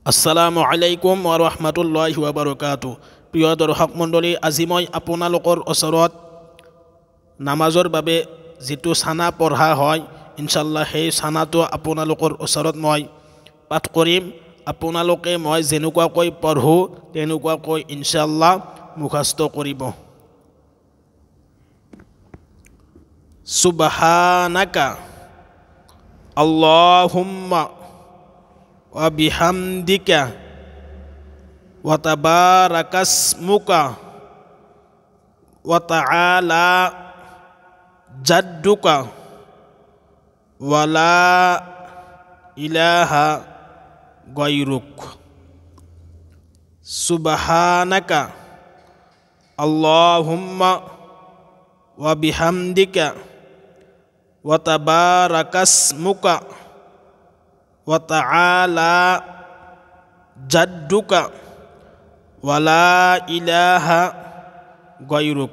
আসসালামু আলাইকুম ওয়া ৰাহমাতুল্লাহি ওয়া বাৰাকাতুহু। প্ৰিয় দৰ্শক মণ্ডলী, আজি মই আপোনালোকৰ ওচৰত নামাজৰ বাবে যিটো চানা পঢ়া হয়, ইনশাআল্লাহ সেই চানাটো আপোনালোকৰ ওচৰত মই পাঠ কৰিম। আপোনালোকে মই যেনেকুৱাকৈ পঢ়োঁ তেনেকুৱাকৈ ইনশাআল্লাহ মুখস্থ কৰিব। সুবহানাকা আল্লাহুম্মা wa bihamdika wa tabarakasmuka wa ta'ala jadduka wa la ilaha ghairuk. Subhanaka Allahumma wa bihamdika wa tabarakasmuka wa ta'ala jadduka wa la ilaha ghairuk.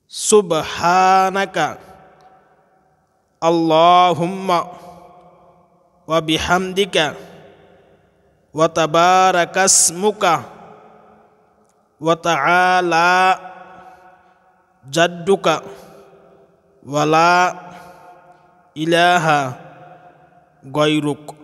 Subhanaka Allahumma wa bihamdika wa tabarakasmuka wa ta'ala jadduka wa la ilaha ghairuk.